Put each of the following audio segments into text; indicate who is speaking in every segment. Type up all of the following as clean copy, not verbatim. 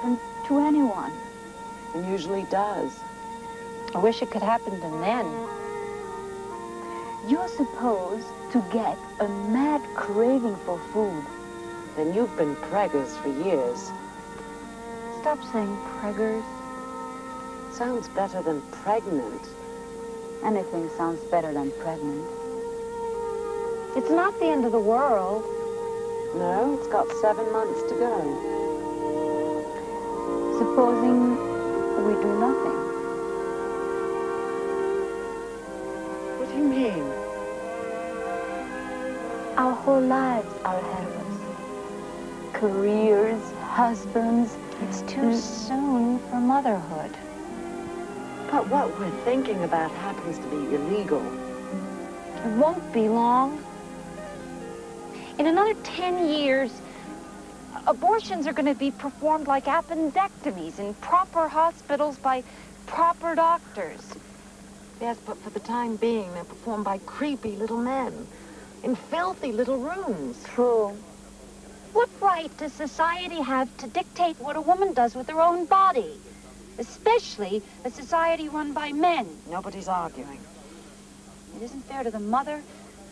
Speaker 1: happen to anyone.
Speaker 2: It usually does.
Speaker 1: I wish it could happen to men. You're supposed to get a mad craving for food.
Speaker 2: Then you've been preggers for years.
Speaker 1: Stop saying preggers.
Speaker 2: Sounds better than pregnant.
Speaker 1: Anything sounds better than pregnant. It's not the end of the world.
Speaker 2: No, it's got 7 months to go.
Speaker 1: Supposing we do nothing.
Speaker 2: What do you mean?
Speaker 1: Our whole lives are ahead of us. Careers, husbands. It's too soon for motherhood.
Speaker 2: But what we're thinking about happens to be illegal.
Speaker 1: It won't be long. In another 10 years, abortions are going to be performed like appendectomies in proper hospitals by proper doctors.
Speaker 2: Yes, but for the time being, they're performed by creepy little men in filthy little rooms.
Speaker 1: True. What right does society have to dictate what a woman does with her own body? Especially a society run by men.
Speaker 2: Nobody's arguing.
Speaker 1: It isn't fair to the mother.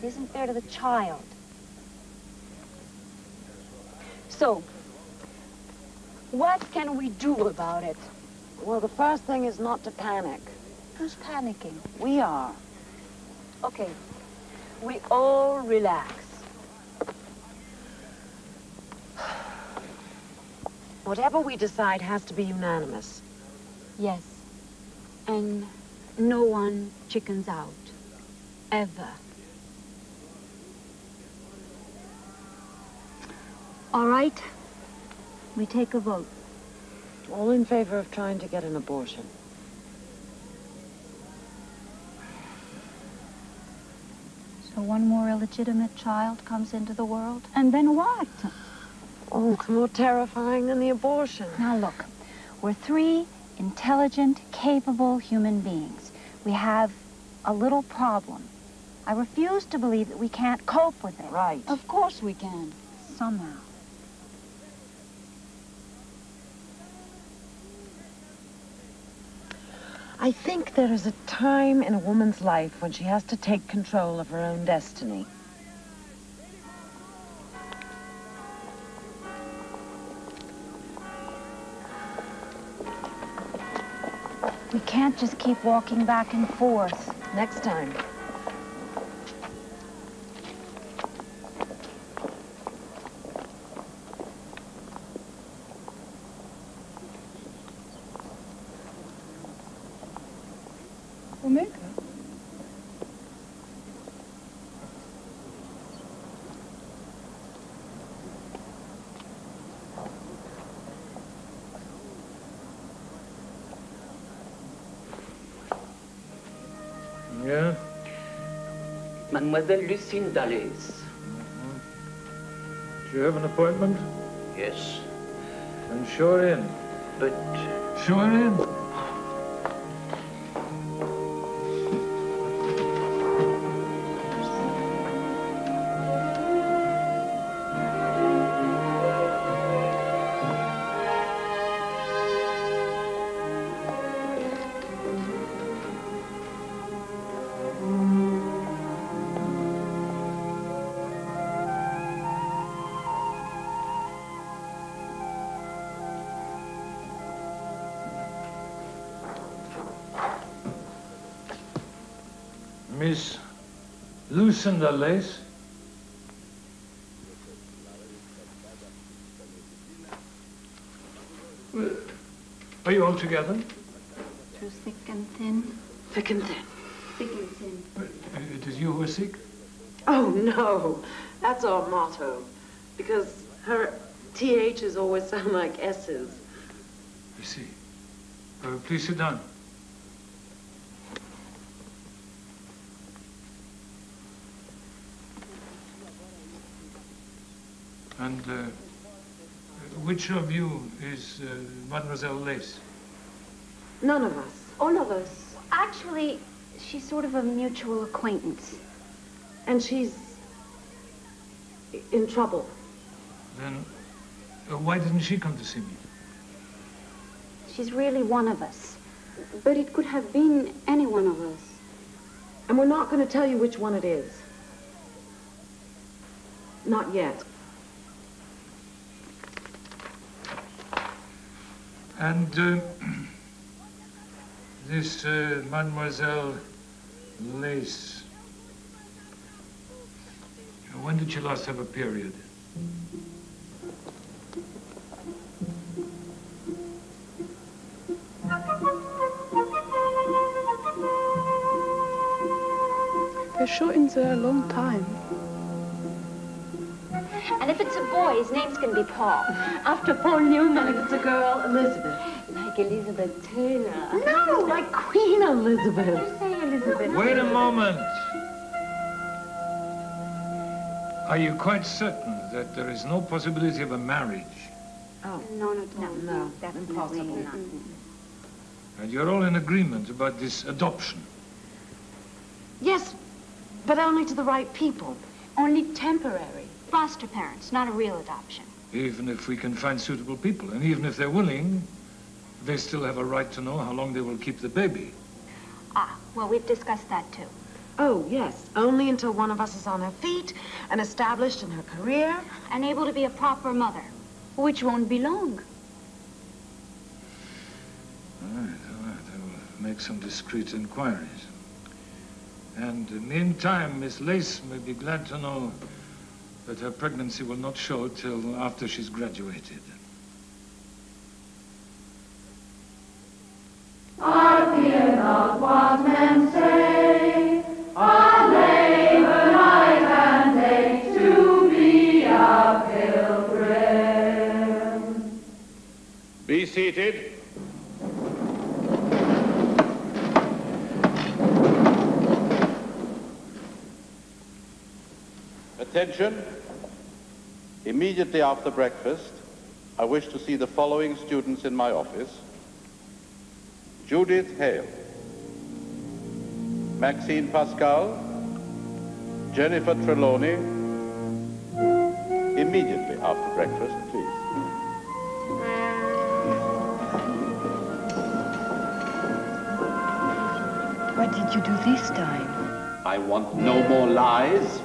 Speaker 1: It isn't fair to the child. So, what can we do about it?
Speaker 2: Well, the first thing is not to panic.
Speaker 1: Who's panicking?
Speaker 2: We are.
Speaker 1: Okay. We all relax.
Speaker 2: Whatever we decide has to be unanimous.
Speaker 1: Yes. And no one chickens out. Ever. All right. We take a vote.
Speaker 2: All in favor of trying to get an abortion.
Speaker 1: So one more illegitimate child comes into the world, and then what?
Speaker 2: Oh, it's more terrifying than the abortion.
Speaker 1: Now look, we're 3 intelligent, capable human beings. We have a little problem. I refuse to believe that we can't cope with it.
Speaker 2: Right.
Speaker 1: Of course we can. Somehow.
Speaker 2: I think there is a time in a woman's life when she has to take control of her own destiny.
Speaker 1: We can't just keep walking back and forth.
Speaker 2: Next time.
Speaker 3: Omega?
Speaker 4: Yeah?
Speaker 5: Mademoiselle Lucinda Lace.
Speaker 4: Do you have an appointment?
Speaker 5: Yes.
Speaker 4: Then show her in.
Speaker 5: But...
Speaker 4: Show her in. Miss Lucinda Lace. Are you all together?
Speaker 1: Through thick and thin.
Speaker 2: Thick and thin.
Speaker 1: Thick and thin.
Speaker 4: It is you who are sick?
Speaker 2: Oh, no. That's our motto. Because her THs always sound like S's.
Speaker 4: I see. Please sit down. And which of you is Mademoiselle Lace?
Speaker 2: None of us.
Speaker 1: All of us. Actually, she's sort of a mutual acquaintance.
Speaker 2: And she's in trouble.
Speaker 4: Then why didn't she come to see me?
Speaker 1: She's really one of us.
Speaker 6: But it could have been any one of us.
Speaker 2: And we're not going to tell you which one it is. Not yet.
Speaker 4: And this Mademoiselle Lace, when did she last have a period?
Speaker 3: They're shooting there a long time.
Speaker 1: And if it's a boy, his name's gonna be Paul. After Paul Newman.
Speaker 2: And if it's a girl, Elizabeth.
Speaker 1: Like Elizabeth Taylor.
Speaker 2: No, like Queen Elizabeth.
Speaker 1: You say Elizabeth.
Speaker 4: Wait a moment. Are you quite certain that there is no possibility of a marriage?
Speaker 2: Oh.
Speaker 1: No, definitely
Speaker 2: Impossible.
Speaker 1: not.
Speaker 4: And you're all in agreement about this adoption?
Speaker 2: Yes, but only to the right people.
Speaker 1: Only temporary. Foster parents, not a real adoption.
Speaker 4: Even if we can find suitable people, and even if they're willing, they still have a right to know how long they will keep the baby.
Speaker 1: Ah, well, we've discussed that too.
Speaker 2: Oh, yes, only until one of us is on her feet and established in her career.
Speaker 1: And able to be a proper mother, which won't be long.
Speaker 4: All right. I will make some discreet inquiries. And meantime, Miss Lace may be glad to know that her pregnancy will not show till after she's graduated.
Speaker 7: I fear not what men say. I labor night and day to be a pilgrim.
Speaker 8: Be seated. Attention. Immediately after breakfast, I wish to see the following students in my office. Judith Hale, Maxine Pascal, Jennifer Trelawney. Immediately after breakfast, please.
Speaker 9: What did you do this time?
Speaker 5: I want no more lies.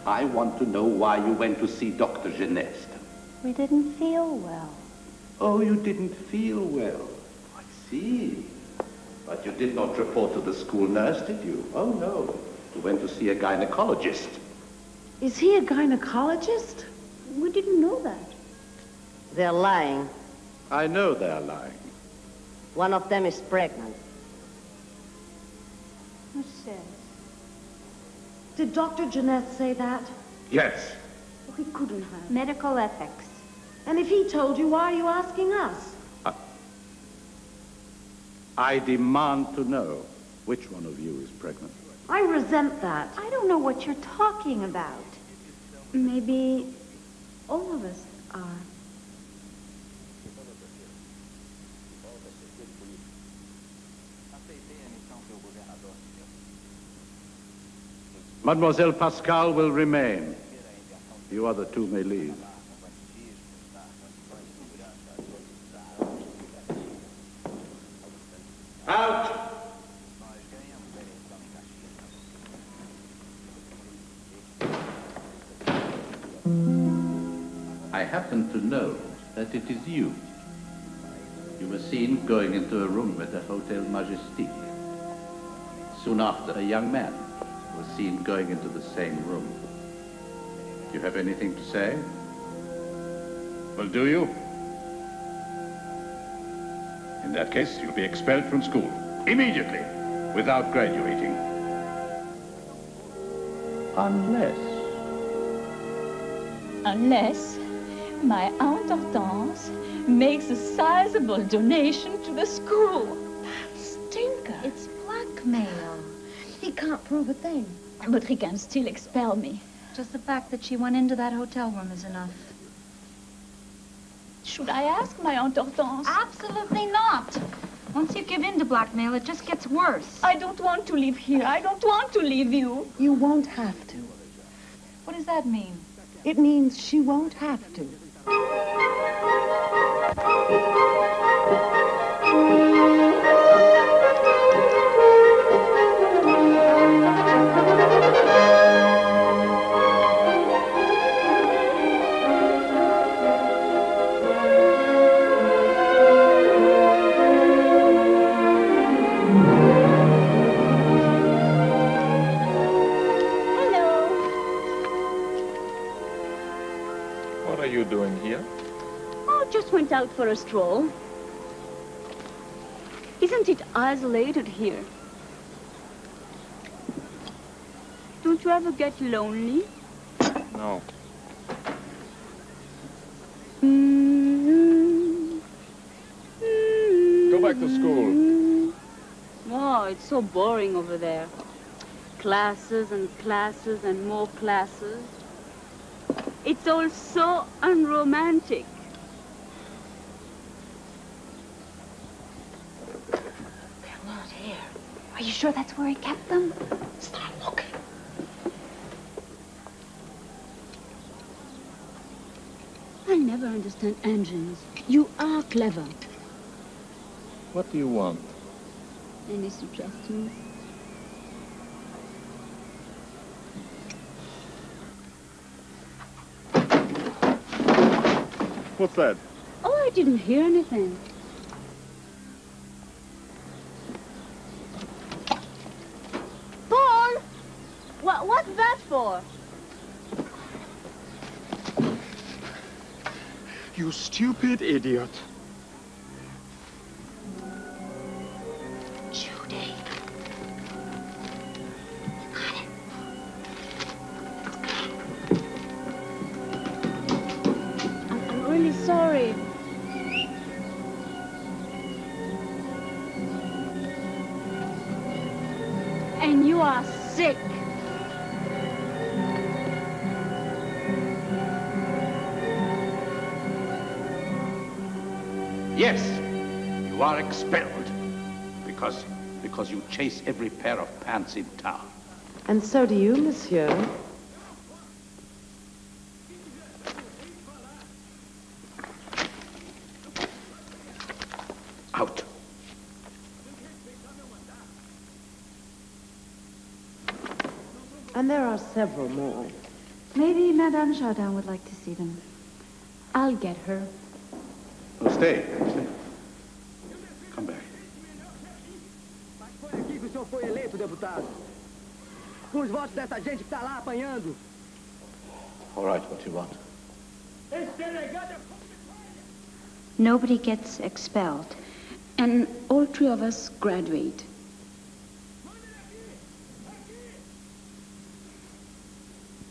Speaker 5: I want to know why you went to see Dr. Geneste.
Speaker 9: We didn't feel well.
Speaker 5: Oh, you didn't feel well. I see. But you did not report to the school nurse, did you? Oh, no. You went to see a gynecologist.
Speaker 2: Is he a gynecologist?
Speaker 1: We didn't know that.
Speaker 10: They're lying.
Speaker 8: I know they're lying.
Speaker 10: One of them is pregnant.
Speaker 1: Who says?
Speaker 2: Did Dr. Jeanette say that?
Speaker 8: Yes.
Speaker 2: Well, he couldn't have.
Speaker 1: Medical ethics.
Speaker 2: And if he told you, why are you asking us?
Speaker 8: I demand to know which one of you is pregnant.
Speaker 2: I resent that.
Speaker 1: I don't know what you're talking about.
Speaker 6: Maybe all of us are.
Speaker 8: Mademoiselle Pascal will remain. You other two may leave. Out! I happen to know that it is you. You were seen going into a room at the Hotel Majestic. Soon after, a young man was seen going into the same room. Do you have anything to say? Well, do you? In that case, you'll be expelled from school. Immediately. Without graduating.
Speaker 11: Unless my Aunt Hortense makes a sizable donation to the school.
Speaker 6: Stinker. It's blackmail. He can't prove a thing.
Speaker 11: But he can still expel me.
Speaker 6: Just the fact that she went into that hotel room is enough.
Speaker 11: Should I ask my Aunt Hortense?
Speaker 6: Absolutely not. Once you give in to blackmail, it just gets worse.
Speaker 11: I don't want to live here. I don't want to leave you.
Speaker 2: You won't have to.
Speaker 6: What does that mean?
Speaker 2: It means she won't have to.
Speaker 12: What are you doing here?
Speaker 13: Oh, just went out for a stroll. Isn't it isolated here? Don't you ever get lonely?
Speaker 12: No. Go back to school.
Speaker 13: Oh, it's so boring over there. Classes and classes and more classes. It's all so unromantic.
Speaker 1: They're not here. Are you sure that's where he kept them? Start looking.
Speaker 13: I never understand engines. You are clever.
Speaker 12: What do you want?
Speaker 13: Any suggestions?
Speaker 12: What's that?
Speaker 13: Oh, I didn't hear anything. Paul! What's that for?
Speaker 12: You stupid idiot.
Speaker 1: Judy. You got it.
Speaker 13: I'm really sorry. And you are sick.
Speaker 8: Yes, you are expelled. Because you chase every pair of pants in town.
Speaker 2: And so do you, monsieur.
Speaker 8: Out.
Speaker 2: And there are several more.
Speaker 1: Maybe Madame Chardin would like to see them. I'll get her.
Speaker 8: Oh, stay. Come back.
Speaker 14: Foi aqui que o senhor foi eleito, deputado. Com os votos dessa gente que está lá apanhando.
Speaker 8: All right, what you want?
Speaker 13: Nobody gets expelled. And all three of us graduate.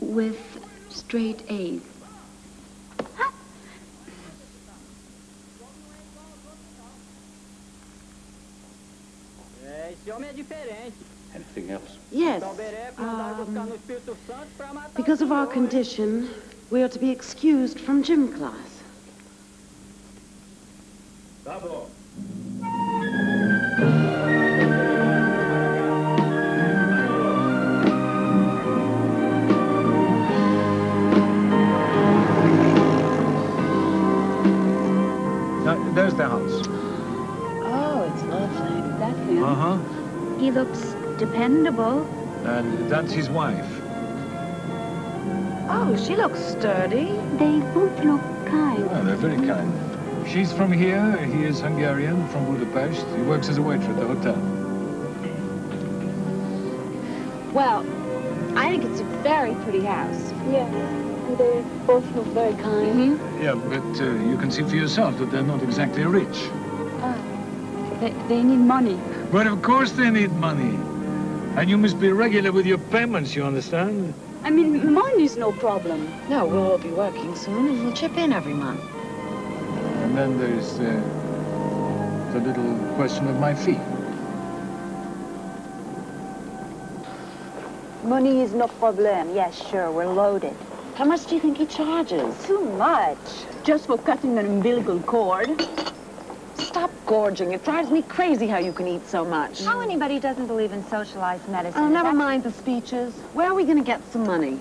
Speaker 13: With straight A's.
Speaker 14: Esse homem é diferente.
Speaker 8: Anything else?
Speaker 2: Yes. Because of our condition, we are to be excused from gym class.
Speaker 12: Tá bom. There's the house.
Speaker 1: Oh, it's lovely.
Speaker 13: Is that him?
Speaker 4: Uh-huh.
Speaker 13: He looks dependable.
Speaker 4: And that's his wife.
Speaker 1: Oh, she looks sturdy.
Speaker 13: They both look kind.
Speaker 4: Oh, they're very kind. She's from here. He is Hungarian, from Budapest. He works as a waiter at the hotel.
Speaker 1: Well, I think it's a very pretty house.
Speaker 13: Yeah, they both look very kind.
Speaker 4: Yeah, but you can see for yourself that they're not exactly rich.
Speaker 13: They need money.
Speaker 4: But of course they need money. And you must be regular with your payments, you understand?
Speaker 13: I mean, money's no problem.
Speaker 1: No, we'll all be working soon, and we'll chip in every month.
Speaker 4: And then there's the little question of my fee.
Speaker 1: Money is no problem. Yes, sure, we're loaded. How much do you think he charges? Too much.
Speaker 13: Just for cutting an umbilical cord.
Speaker 1: Stop gorging. It drives me crazy how you can eat so much. How anybody doesn't believe in socialized medicine?
Speaker 2: Oh, never mind the speeches. Where are we going to get some money?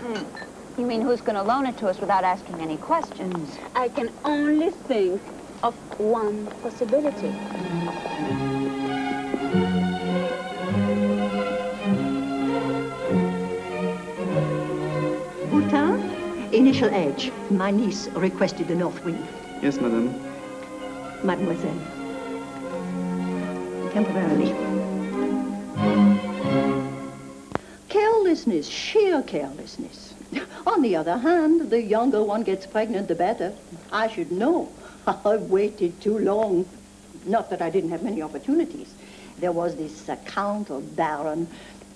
Speaker 1: You mean who's going to loan it to us without asking any questions?
Speaker 13: I can only think of one possibility.
Speaker 15: Auta, initial age. My niece requested the north wing.
Speaker 16: Yes, madame.
Speaker 15: Mademoiselle. Temporarily. Carelessness, sheer carelessness. On the other hand, the younger one gets pregnant, the better. I should know. I waited too long. Not that I didn't have many opportunities. There was this Count or Baron,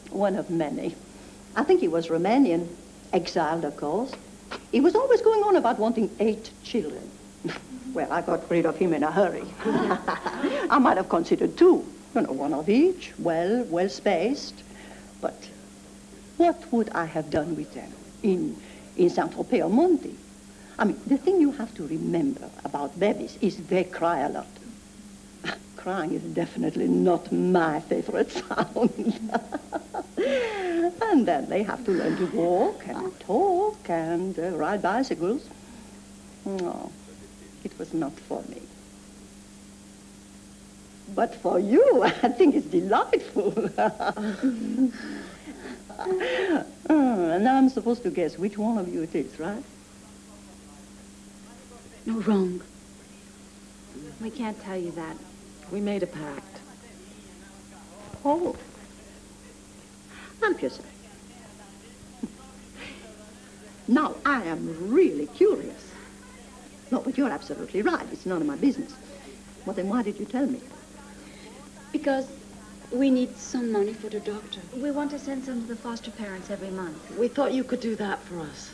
Speaker 15: one of many. I think he was Romanian, exiled, of course. He was always going on about wanting 8 children. Well, I got rid of him in a hurry. I might have considered 2. You know, 1 of each, well spaced. But what would I have done with them in Saint-Tropez or Monte? I mean, the thing you have to remember about babies is they cry a lot. Crying is definitely not my favorite sound. And then they have to learn to walk and talk and ride bicycles. No, it was not for me. But for you, I think it's delightful. And now I'm supposed to guess which one of you it is, right?
Speaker 13: No, wrong. We can't tell you that.
Speaker 2: We made a pact.
Speaker 15: Oh. I'm Pierce. Now, I am really curious. No, but you're absolutely right. It's none of my business. Well, then why did you tell me?
Speaker 13: Because we need some money for the doctor.
Speaker 6: We want to send some to the foster parents every month.
Speaker 2: We thought you could do that for us.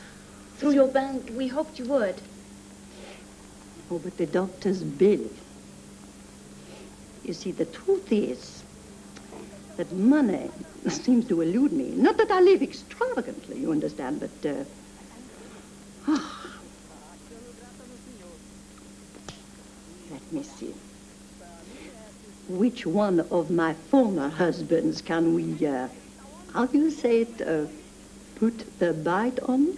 Speaker 6: Through your bank, we hoped you would.
Speaker 15: Oh, but the doctor's bill. You see, the truth is that money seems to elude me. Not that I live extravagantly, you understand, but, let me see. Which one of my former husbands can we, how do you say it, put the bite on?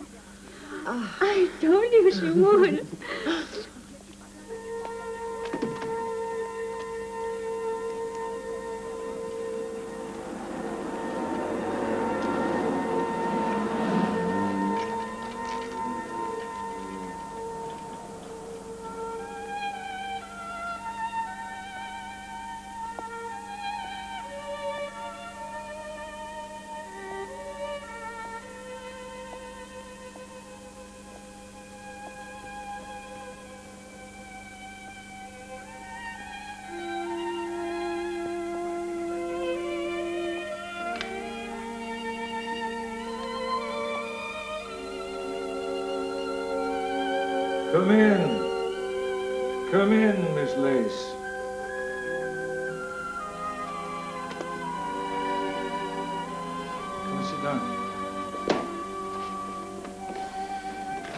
Speaker 13: I told you she would.
Speaker 4: Come in. Come in, Miss Lace. Come sit down.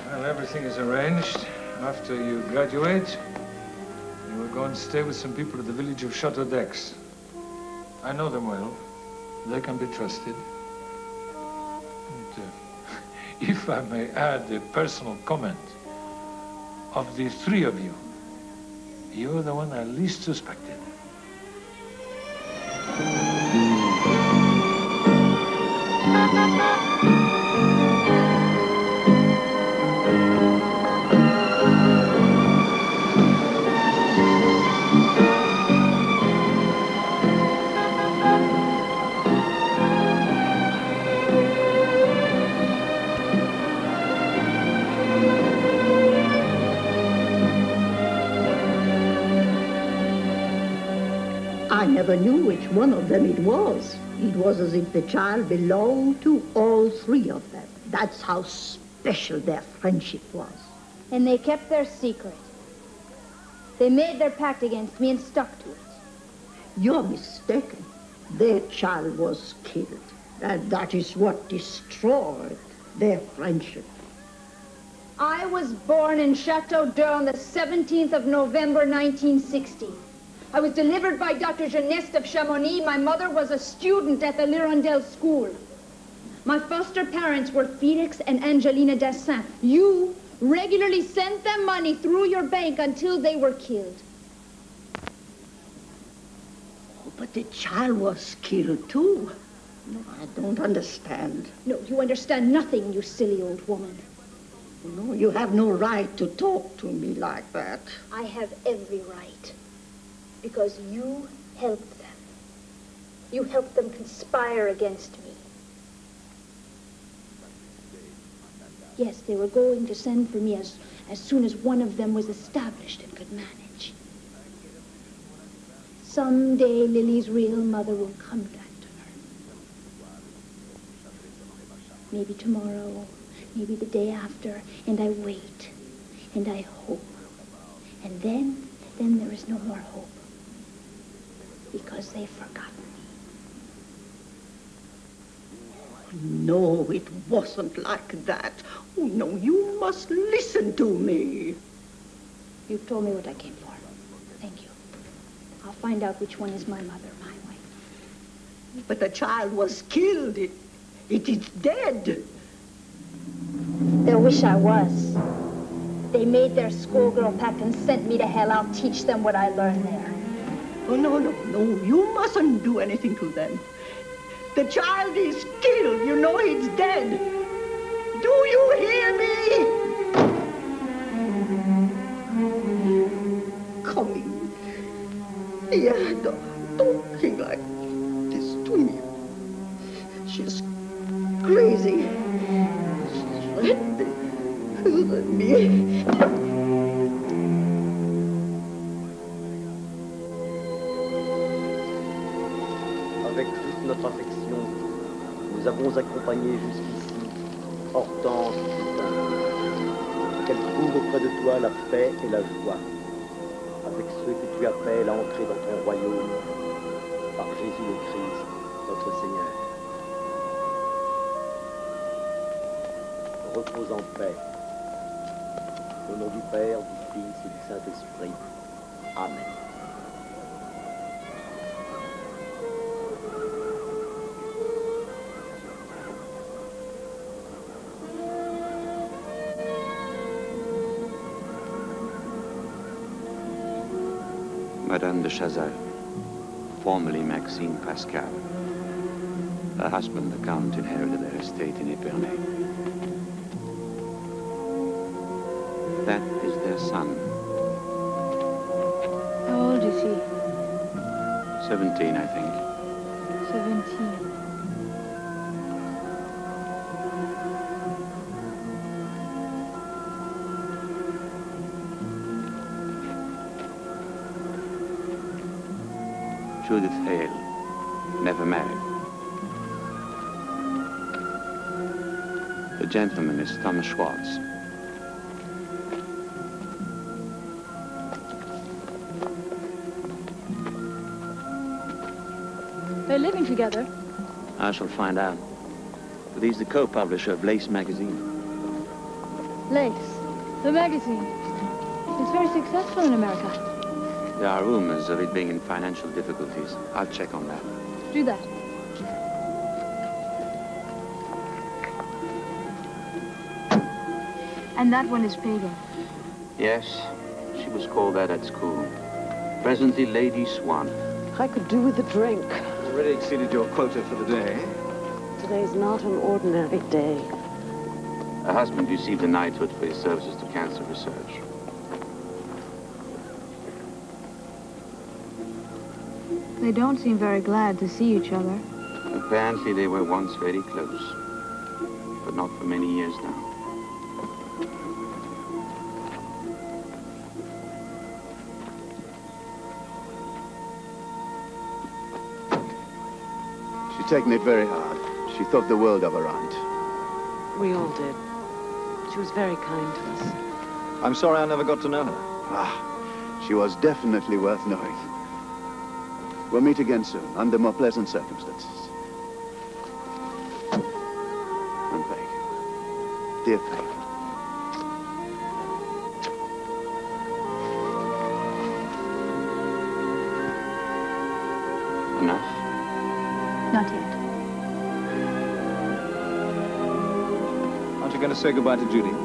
Speaker 4: Well, everything is arranged. After you graduate, you will go and stay with some people at the village of Chateau d'Aix. I know them well. They can be trusted. And, if I may add a personal comment, of the 3 of you, you're the one I least suspected.
Speaker 15: I never knew which one of them it was. It was as if the child belonged to all 3 of them. That's how special their friendship was.
Speaker 16: And they kept their secret. They made their pact against me and stuck to it.
Speaker 15: You're mistaken. Their child was killed. And that is what destroyed their friendship.
Speaker 16: I was born in Chateau d'Eau on the 17th of November, 1960. I was delivered by Dr. Geneste of Chamonix. My mother was a student at the L'Hirondelle School. My foster parents were Felix and Angelina Dassin. You regularly sent them money through your bank until they were killed.
Speaker 15: Oh, but the child was killed too. No, I don't understand.
Speaker 16: No, you understand nothing, you silly old woman.
Speaker 15: No, you have no right to talk to me like that.
Speaker 16: I have every right. Because you helped them. You helped them conspire against me. Yes, they were going to send for me as soon as one of them was established and could manage. Someday Lily's real mother will come back to her. Maybe tomorrow, maybe the day after, and I wait, and I hope. And then there is no more hope. Because they've forgotten me.
Speaker 15: No, it wasn't like that. Oh, no, you must listen to me.
Speaker 16: You've told me what I came for. Thank you. I'll find out which one is my mother, my way.
Speaker 15: But the child was killed. It is dead.
Speaker 16: They'll wish I was. They made their schoolgirl pact and sent me to hell. I'll teach them what I learned there.
Speaker 15: Oh, no, you mustn't do anything to them. The child is killed. You know it's dead. Do you hear me? Coming. Yeah, talking like this to me. She's crazy. Let me.
Speaker 17: Avec toute notre affection, nous avons accompagné jusqu'ici Hortense, qu'elle trouve auprès de toi la paix et la joie, avec ceux que tu appelles à entrer dans ton royaume, par Jésus le Christ, notre Seigneur. Repose en paix. Au nom du Père, du Fils et du Saint-Esprit. Amen.
Speaker 8: Madame de Chazal, formerly Maxine Pascal. Her husband, the Count, inherited their estate in Épernay. That is their son.
Speaker 16: How old is he?
Speaker 8: 17, I think.
Speaker 16: 17.
Speaker 8: Judith Hale, never married. The gentleman is Thomas Schwartz.
Speaker 16: They're living together.
Speaker 8: I shall find out. But he's the co-publisher of Lace magazine.
Speaker 16: Lace, the magazine. It's very successful in America.
Speaker 8: There are rumors of it being in financial difficulties. I'll check on that.
Speaker 16: Do that. And that one is Pagan.
Speaker 8: Yes, she was called that at school. Presently, Lady Swan.
Speaker 2: I could do with a drink.
Speaker 12: Already exceeded your quota for the day.
Speaker 2: Today's not an ordinary day.
Speaker 8: Her husband received a knighthood for his services to cancer research.
Speaker 16: They don't seem very glad to see each other.
Speaker 8: Apparently they were once very close, but not for many years now.
Speaker 12: She'd taken it very hard. She thought the world of her aunt.
Speaker 2: We all did. She was very kind to us.
Speaker 12: I'm sorry I never got to know her. Ah, she was definitely worth knowing. We'll meet again soon, under more pleasant circumstances. And Peg. Dear Peg.
Speaker 8: Enough?
Speaker 16: Not yet.
Speaker 12: Aren't you going to say goodbye to Judy?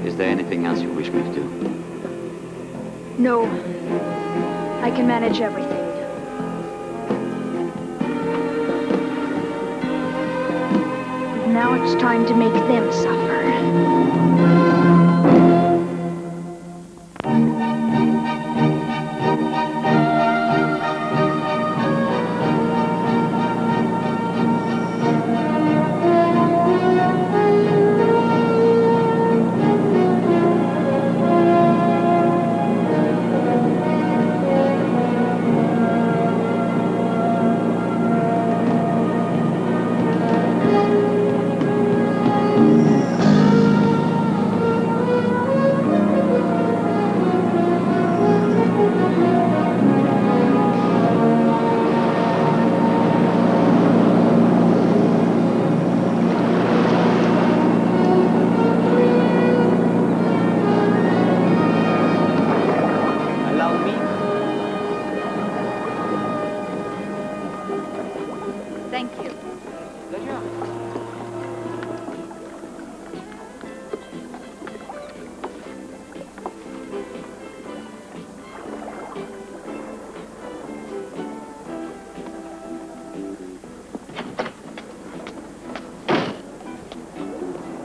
Speaker 8: Is there anything else you wish me to do?
Speaker 16: No. I can manage everything. Now it's time to make them suffer.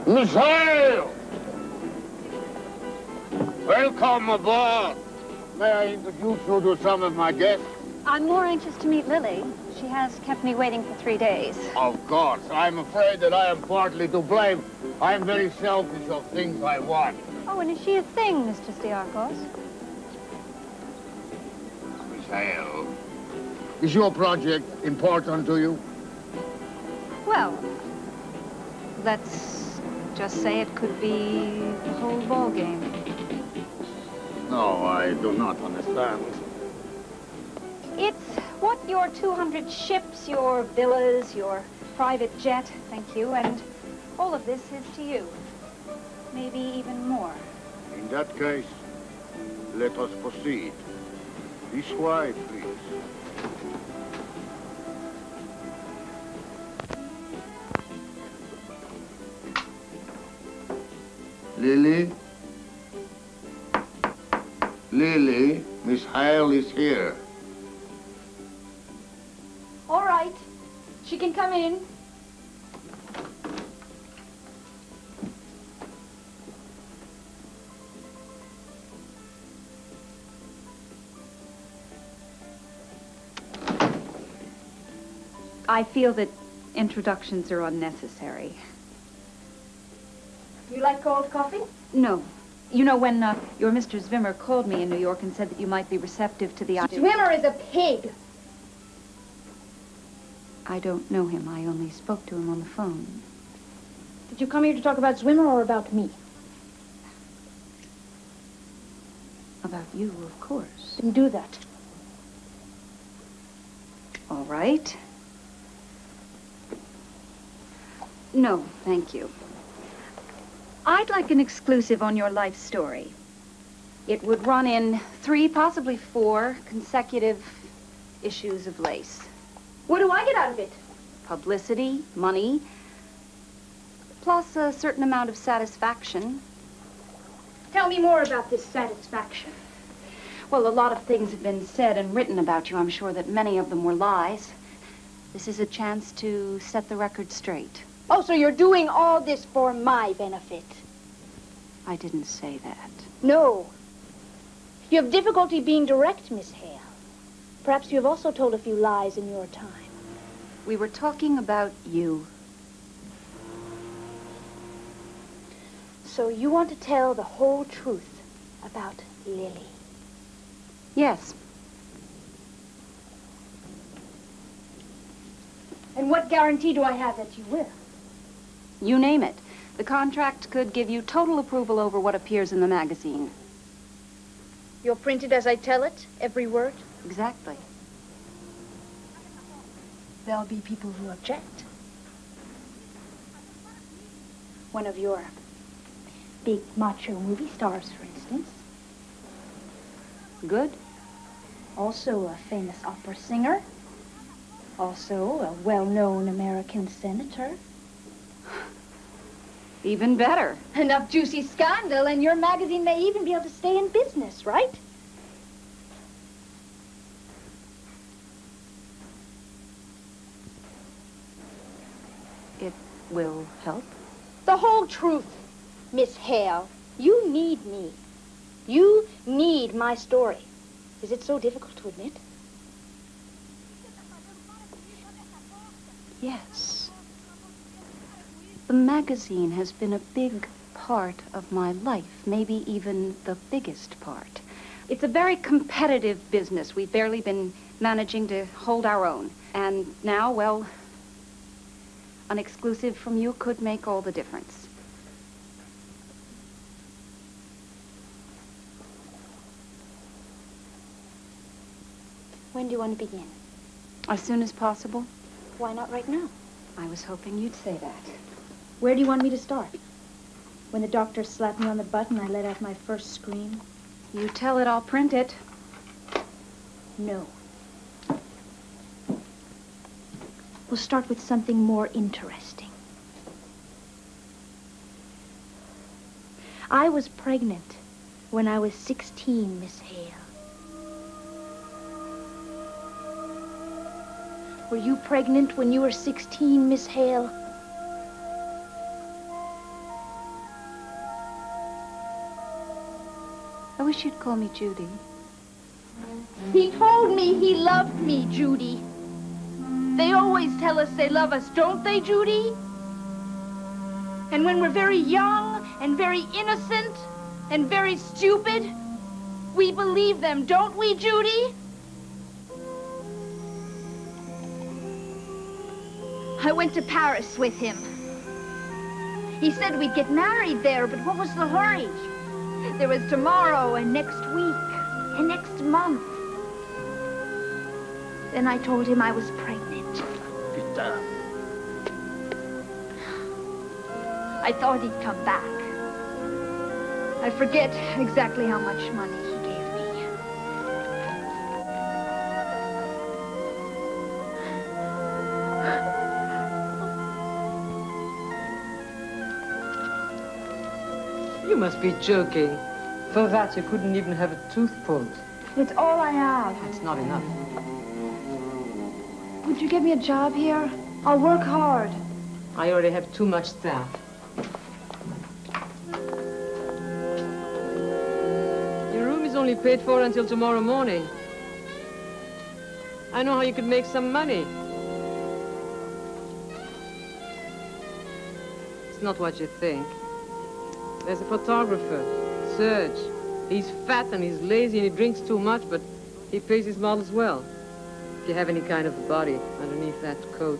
Speaker 18: Miss Hale! Welcome aboard. May I introduce you to some of my guests?
Speaker 1: I'm more anxious to meet Lily. She has kept me waiting for 3 days.
Speaker 18: Of course. I'm afraid that I am partly to blame. I am very selfish of things I want.
Speaker 1: Oh, and is she a thing, Mr. Stiarkos?
Speaker 18: Miss Hale, is your project important to you?
Speaker 1: Well, let's just say it could be the whole ball game.
Speaker 18: No, I do not understand.
Speaker 1: It's what your 200 ships, your villas, your private jet, thank you, and all of this is to you. Maybe even more.
Speaker 18: In that case, let us proceed. This way, please. Lily? Lily, Miss Hale is here.
Speaker 16: All right. She can come in.
Speaker 1: I feel that introductions are unnecessary.
Speaker 16: You like cold coffee?
Speaker 1: No. You know, when your Mr. Zwimmer called me in New York and said that you might be receptive to the idea...
Speaker 16: Zwimmer is a pig.
Speaker 1: I don't know him. I only spoke to him on the phone.
Speaker 16: Did you come here to talk about Zwimmer or about me?
Speaker 1: About you, of course.
Speaker 16: Then do that.
Speaker 1: All right. No, thank you. I'd like an exclusive on your life story. It would run in 3, possibly 4 consecutive issues of Lace.
Speaker 16: What do I get out of it?
Speaker 1: Publicity, money, plus a certain amount of satisfaction.
Speaker 16: Tell me more about this satisfaction.
Speaker 1: Well, a lot of things have been said and written about you. I'm sure that many of them were lies. This is a chance to set the record straight.
Speaker 16: Oh, so you're doing all this for my benefit?
Speaker 1: I didn't say that.
Speaker 16: No. You have difficulty being direct, Miss Hale. Perhaps you have also told a few lies in your time.
Speaker 1: We were talking about you.
Speaker 16: So you want to tell the whole truth about Lily?
Speaker 1: Yes.
Speaker 16: And what guarantee do I have that you will?
Speaker 1: You name it. The contract could give you total approval over what appears in the magazine.
Speaker 16: You'll print it as I tell it, every word?
Speaker 1: Exactly.
Speaker 16: There'll be people who object. One of your big macho movie stars, for instance.
Speaker 1: Good.
Speaker 16: Also a famous opera singer. Also a well-known American senator.
Speaker 1: Even better.
Speaker 16: Enough juicy scandal, and your magazine may even be able to stay in business, right?
Speaker 1: It will help.
Speaker 16: The whole truth, Miss Hale. You need me. You need my story. Is it so difficult to admit?
Speaker 1: Yes. The magazine has been a big part of my life, maybe even the biggest part. It's a very competitive business. We've barely been managing to hold our own. And now, well, an exclusive from you could make all the difference.
Speaker 16: When do you want to begin?
Speaker 1: As soon as possible.
Speaker 16: Why not right now?
Speaker 1: I was hoping you'd say that.
Speaker 16: Where do you want me to start? When the doctor slapped me on the butt and I let out my first scream?
Speaker 1: You tell it, I'll print it.
Speaker 16: No. We'll start with something more interesting. I was pregnant when I was 16, Miss Hale. Were you pregnant when you were 16, Miss Hale?
Speaker 6: wish you'd call me Judy.
Speaker 16: He told me he loved me, Judy. They always tell us they love us, don't they, Judy? And when we're very young and very innocent and very stupid, we believe them, don't we, Judy? I went to Paris with him. He said we'd get married there, but what was the hurry? There was tomorrow and next week and next month. Then I told him I was pregnant.
Speaker 17: Putain.
Speaker 16: I thought he'd come back. I forget exactly how much money he gave me.
Speaker 2: You must be joking. For that, you couldn't even have a tooth pulled.
Speaker 16: It's all I have.
Speaker 2: That's not enough.
Speaker 16: Would you give me a job here? I'll work hard.
Speaker 2: I already have too much staff. Your room is only paid for until tomorrow morning. I know how you could make some money. It's not what you think. There's a photographer, Serge. He's fat and he's lazy and he drinks too much, but he pays his models well. If you have any kind of body underneath that coat.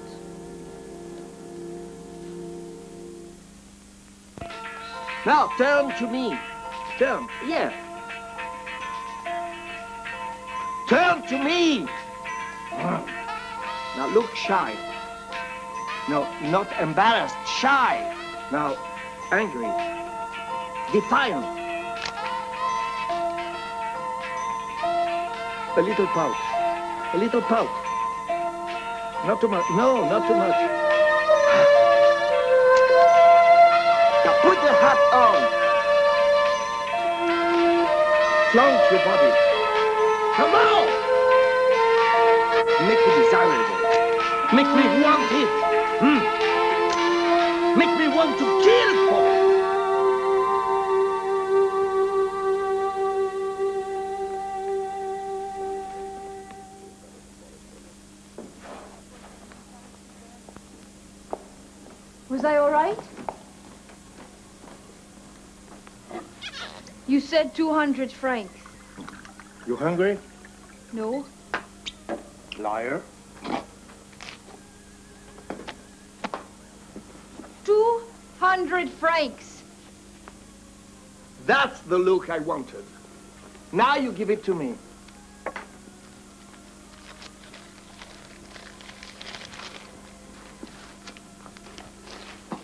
Speaker 17: Now, turn to me. Turn, yeah. Turn to me! Now, look shy. No, not embarrassed, shy. Now, angry. Defiant. A little pout. A little pout. Not too much. No, not too much. Now put the hat on. Flaunt your body. Come on! Make me desirable. Make me want it. Make me want to kill for it.
Speaker 16: Was I all right? You said 200 francs.
Speaker 17: You hungry?
Speaker 16: No.
Speaker 17: Liar.
Speaker 16: 200 francs.
Speaker 17: That's the look I wanted. Now you give it to me.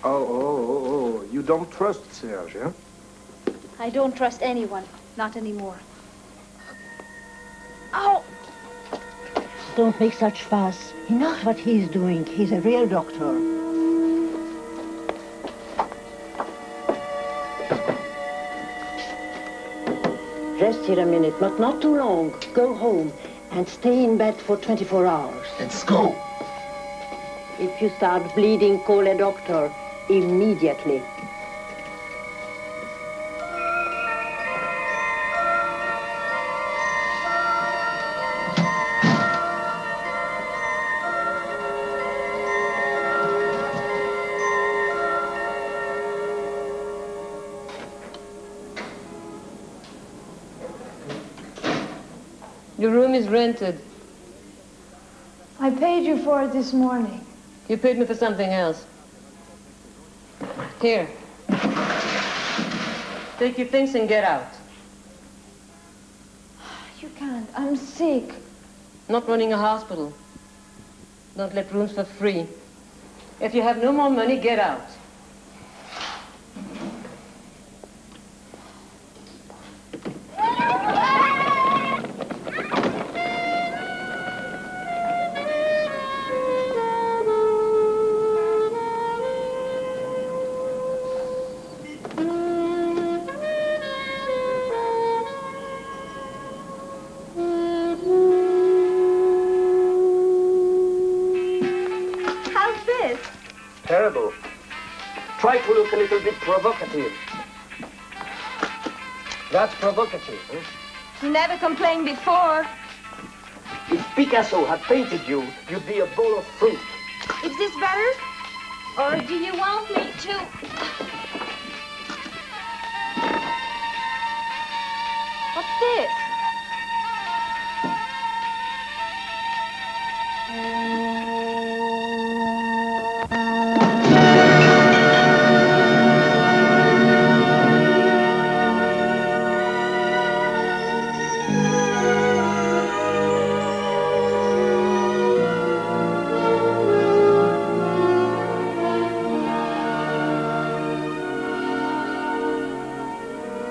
Speaker 17: Oh, you don't trust Serge, eh?
Speaker 16: I don't trust anyone, not anymore. Ow!
Speaker 15: Don't make such fuss. He knows what he's doing. He's a real doctor. Rest here a minute, but not too long. Go home and stay in bed for 24 hours.
Speaker 17: Let's go.
Speaker 15: If you start bleeding, call a doctor immediately.
Speaker 2: Your room is rented.
Speaker 16: I paid you for it this morning.
Speaker 2: You paid me for something else. Here. Take your things and get out.
Speaker 16: You can't. I'm sick.
Speaker 2: Not running a hospital. Don't let rooms for free. If you have no more money, get out.
Speaker 17: Terrible. Try to look a little bit provocative. That's provocative, huh?
Speaker 6: You never complained before.
Speaker 17: If Picasso had painted you, you'd be a bowl of fruit.
Speaker 6: Is this better? Or do you want me to? What's this?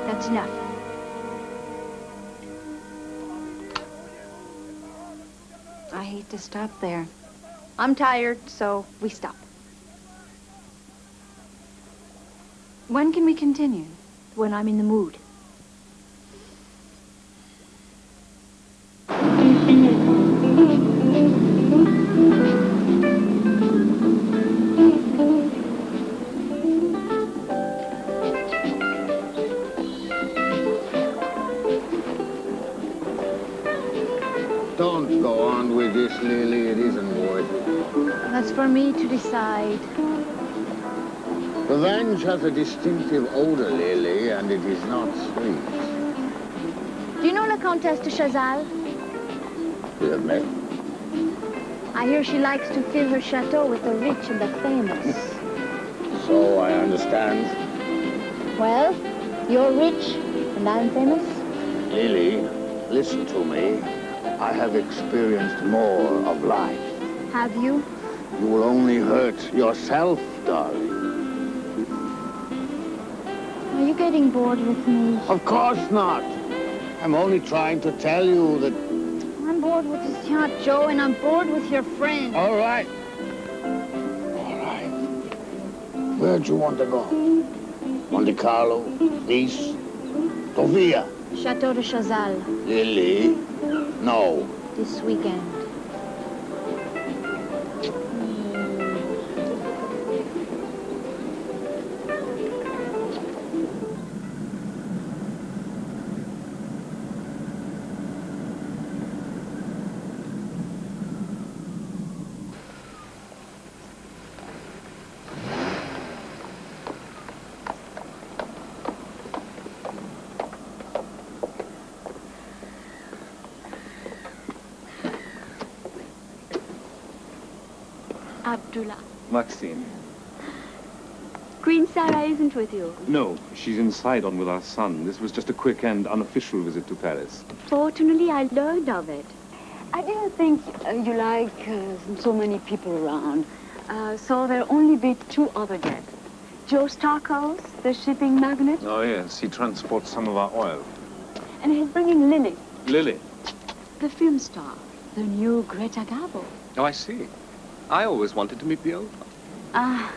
Speaker 1: That's enough. I hate to stop there. I'm tired, so we stop. When can we continue? When I'm in the mood.
Speaker 18: Don't go on with this, Lily. It isn't worth it.
Speaker 1: That's for me to decide.
Speaker 18: Revenge has a distinctive odor, Lily, and it is not sweet.
Speaker 1: Do you know La Comtesse de Chazal?
Speaker 18: We have met.
Speaker 1: I hear she likes to fill her chateau with the rich and the famous.
Speaker 18: So I understand.
Speaker 1: Well, you're rich and I'm famous?
Speaker 18: Lily, listen to me. I have experienced more of life.
Speaker 1: Have you?
Speaker 18: You will only hurt yourself, darling.
Speaker 1: Are you getting bored with me?
Speaker 18: Of course not. I'm only trying to tell you that...
Speaker 1: I'm bored with this yacht, Joe, and I'm bored with your friend.
Speaker 18: All right. All right. Where'd you want to go? Monte Carlo? Nice? Sofia?
Speaker 1: Chateau de Chazal.
Speaker 18: Lily? No.
Speaker 1: This weekend.
Speaker 6: Abdullah.
Speaker 19: Maxine.
Speaker 6: Queen Sarah isn't with you.
Speaker 19: No, she's in Sidon with our son. This was just a quick and unofficial visit to Paris.
Speaker 6: Fortunately, I learned of it.
Speaker 13: I didn't think you like so many people around. So there'll only be 2 other guests. Joe Starkhouse, the shipping magnate.
Speaker 19: Oh, yes. He transports some of our oil.
Speaker 13: And he's bringing Lily.
Speaker 19: Lily?
Speaker 13: The film star. The new Greta Garbo.
Speaker 19: Oh, I see. I always wanted to meet the old one.
Speaker 13: Ah.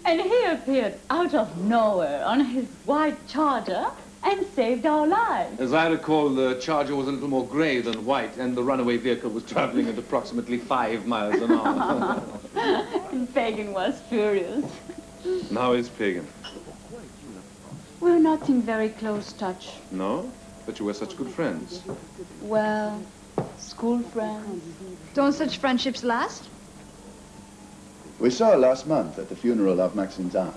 Speaker 11: And he appeared out of nowhere on his white Charger and saved our lives.
Speaker 19: As I recall, the Charger was a little more grey than white, and the runaway vehicle was traveling at approximately 5 miles an hour.
Speaker 11: And Pagan was furious.
Speaker 19: And how is Pagan?
Speaker 11: We're not in very close touch.
Speaker 19: No? But you were such good friends.
Speaker 11: Well, school friends.
Speaker 16: Don't such friendships last?
Speaker 12: We saw her last month at the funeral of Maxine's aunt.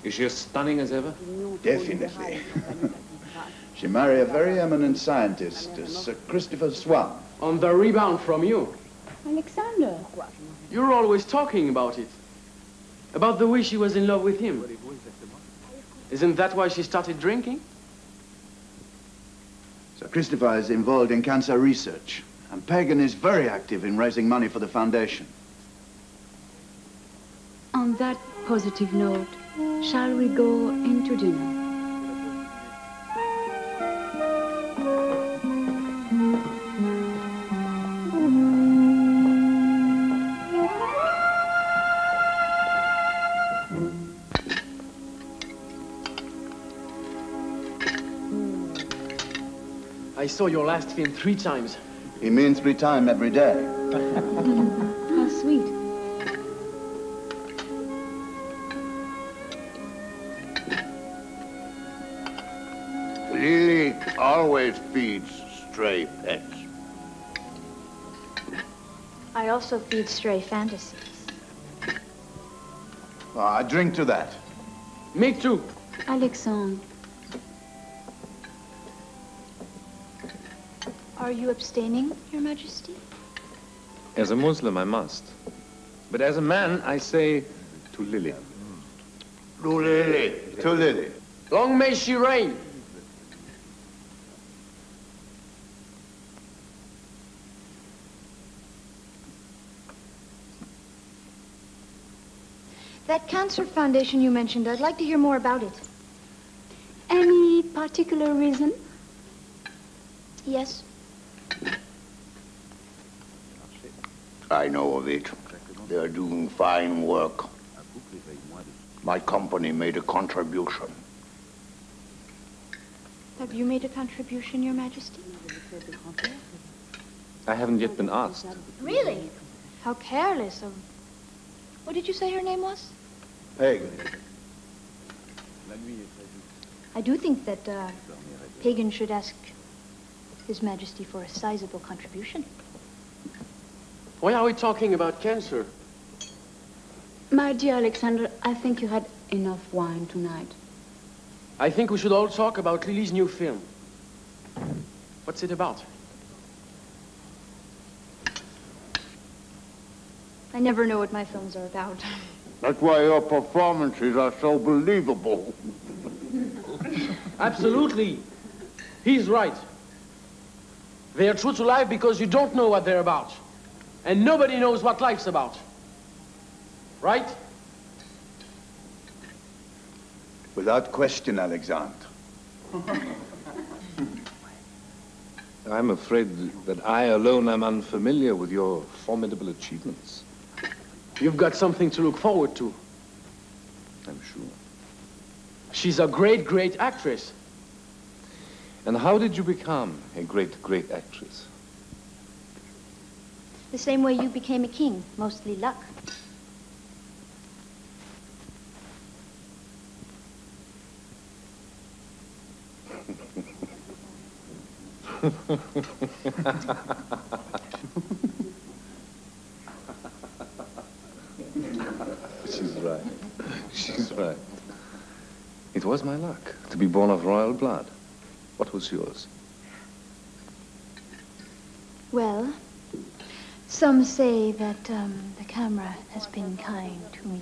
Speaker 19: Is she as stunning as ever?
Speaker 12: Definitely. She married a very eminent scientist, Sir Christopher Swan.
Speaker 20: On the rebound from you.
Speaker 11: Alexander.
Speaker 20: You're always talking about it. About the way she was in love with him. Isn't that why she started drinking?
Speaker 12: Sir Christopher is involved in cancer research, and Pagan is very active in raising money for the foundation.
Speaker 13: On that positive note, shall we go into dinner?
Speaker 20: I saw your last film 3 times.
Speaker 12: He means 3 times every day.
Speaker 13: How sweet.
Speaker 18: always feeds stray pets.
Speaker 16: I also feed stray fantasies.
Speaker 12: I drink to that.
Speaker 20: Me too.
Speaker 13: Alexandre.
Speaker 16: Are you abstaining, Your Majesty?
Speaker 19: As a Muslim, I must. But as a man, I say to Lily.
Speaker 18: To Lily.
Speaker 12: To Lily.
Speaker 20: Long may she reign.
Speaker 16: That cancer foundation you mentioned, I'd like to hear more about it.
Speaker 13: Any particular reason?
Speaker 16: Yes.
Speaker 18: I know of it. They're doing fine work. My company made a contribution.
Speaker 16: Have you made a contribution, Your Majesty?
Speaker 19: I haven't yet been asked.
Speaker 16: Really? How careless of... What did you say her name was?
Speaker 12: Peg.
Speaker 16: I do think that Pagan should ask His Majesty for a sizable contribution.
Speaker 20: Why are we talking about cancer?
Speaker 13: My dear Alexander, I think you had enough wine tonight.
Speaker 20: I think we should all talk about Lily's new film. What's it about?
Speaker 16: I never know what my films are about.
Speaker 18: That's why your performances are so believable.
Speaker 20: Absolutely. He's right. They are true to life because you don't know what they're about. And nobody knows what life's about. Right?
Speaker 12: Without question, Alexandre.
Speaker 19: I'm afraid that I alone am unfamiliar with your formidable achievements.
Speaker 20: You've got something to look forward to.
Speaker 19: I'm sure.
Speaker 20: She's a great, great actress.
Speaker 19: And how did you become a great, great actress?
Speaker 16: The same way you became a king, mostly luck.
Speaker 19: She's right. She's right. It was my luck to be born of royal blood. What was yours?
Speaker 16: Well, some say that the camera has been kind to me.